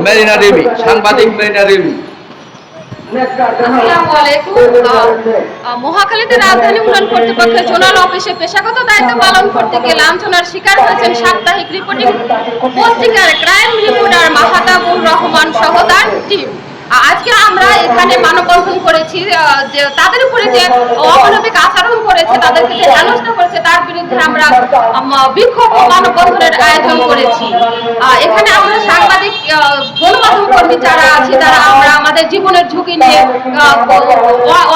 মেরিনা দেবী, সাংবাদিক মেরিনা দেবী। আসসালামু আলাইকুম। মহাখালীতে রাজধানী উন্নয়ন কর্তৃপক্ষের জোনাল অফিসে পেশাগত দায়িত্ব পালন করতে গিয়ে লাঞ্ছনার শিকার হয়েছেন সাপ্তাহিক রিপোর্টিং পত্রিকার ক্রাইম রিপোর্টার মাহাতাবুর রহমান সহ তার টিম। আজকে আমরা এখানে মানববন্ধন করেছি যে তাদের উপরে যে অমানবিক আচরণ করেছে, তাদেরকে যে হেনস্থা করেছে তার বিরুদ্ধে আমরা বিক্ষোভ ও মানববন্ধনের আয়োজন করেছি। এখানে আমরা সাংবাদিক গণমাধ্যম কর্মী যারা আছি তারা আমরা আমাদের জীবনের ঝুঁকি নিয়ে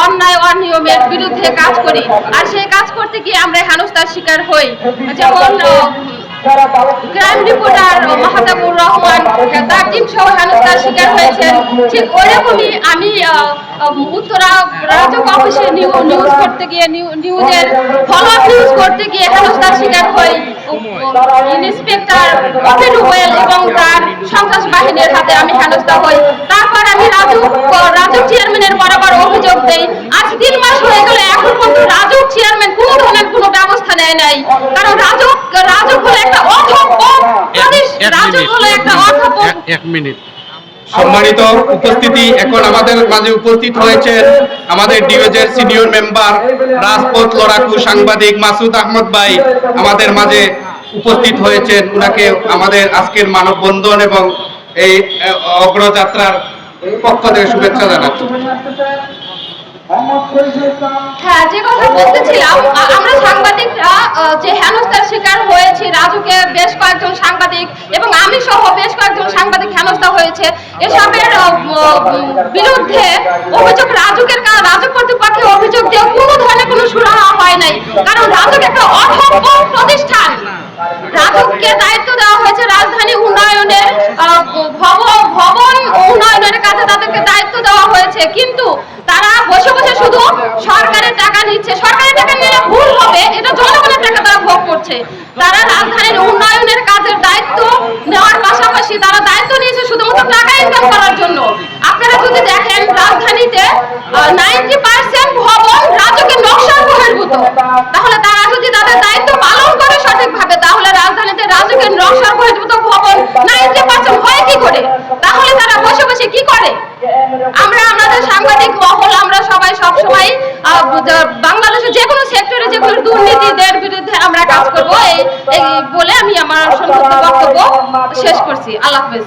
অন্যায় অনিয়মের বিরুদ্ধে কাজ করি, আর সেই কাজ করতে গিয়ে আমরা হেনস্থার শিকার হই। যেমন ক্রাইম রিপোর্টার মাহাতাবুর রহমান তার টিম সহ হেনস্থার শিকার হয়েছেন, ঠিক ওইরকমই আমি উত্তরা রাজক অফিসে নিউজ করতে গিয়ে নিউজের ফলো আপ নিউজ করতে গিয়ে হেনস্থার শিকার হই ইন্সপেক্টর রুবেল এবং তার সন্ত্রাস বাহিনীর হাতে আমি হেনস্থা হই। তারপর আমি রাজক চেয়ারম্যানের বরাবর অভিযোগ দেই। আজ 3 মাস হয়ে গেল, এখন পর্যন্ত রাজক চেয়ারম্যান কোনো ধরনের কোনো ব্যবস্থা নেয় নাই। কারণ রাজক হলো একটা অধঃপতন, রাজক হলো একটা অধঃপতন। 1 মিনিট। সম্মানিত উপস্থিতি, এখন আমাদের মাঝে উপস্থিত হয়েছেন আমাদের ডিওজের সিনিয়র মেম্বার, রাজপথ লড়াকু সাংবাদিক মাসুদ আহমদ ভাই আমাদের মাঝে উপস্থিত হয়েছেন। উনাকে আমাদের আজকের মানববন্ধন এবং এই অগ্রযাত্রার পক্ষ থেকে শুভেচ্ছা জানাচ্ছি। হ্যাঁ, যে কথা বলতেছিলাম, আমরা সাংবাদিকরা যে হেনস্থার শিকার হয়েছি, রাজুকে বেশ কয়েকজন সাংবাদিক এবং আমি সহ বেশ কয়েকজন সাংবাদিক হেনস্থা হয়েছে। এসবের বিরুদ্ধে অভিযোগ রাজক কর্তৃপক্ষের অভিযোগ দিয়ে কোনো ধরনের কোনো সুরাহা হয় নাই। কারণ রাজক একটা অধঃপতন প্রতিষ্ঠান। রাজককে দায়িত্ব দেওয়া হয়েছে রাজধানী উন্নয়নের ভবন উন্নয়নের কাছে, তাদেরকে দায়িত্ব দেওয়া হয়েছে, কিন্তু তারা বসে বসে শুধু সরকারের টাকা নিচ্ছে। সরকারের টাকা নিলে ভুল হবে, এটা জনগণের টাকা তারা ভোগ করছে। তারা রাজধানীর উন্নয়নের কাজের দায়িত্ব নেওয়ার পাশাপাশি তারা দায়িত্ব নিয়েছে শুধুমাত্র টাকা ইনকাম করার জন্য। আপনারা যদি দেখেন, রাজধানীতে 90% ভবন রাজকের নকশার বহির্ভূত। তাহলে তারা যদি তাদের দায়িত্ব পালন করে সঠিকভাবে, তাহলে রাজধানীতে রাজকের নকশার বহির্ভূত ভবন 90% হয় কি করে? তাহলে তারা বসে বসে কি করে? আমাদের সাংবাদিক মহল আমরা সবাই সবসময় বাংলাদেশের যে কোনো সেক্টরে যে কোনো দুর্নীতিদের বিরুদ্ধে আমরা কাজ করবো এই বলে আমি আমার সংক্ষিপ্ত বক্তব্য শেষ করছি। আল্লাহ হাফেজ।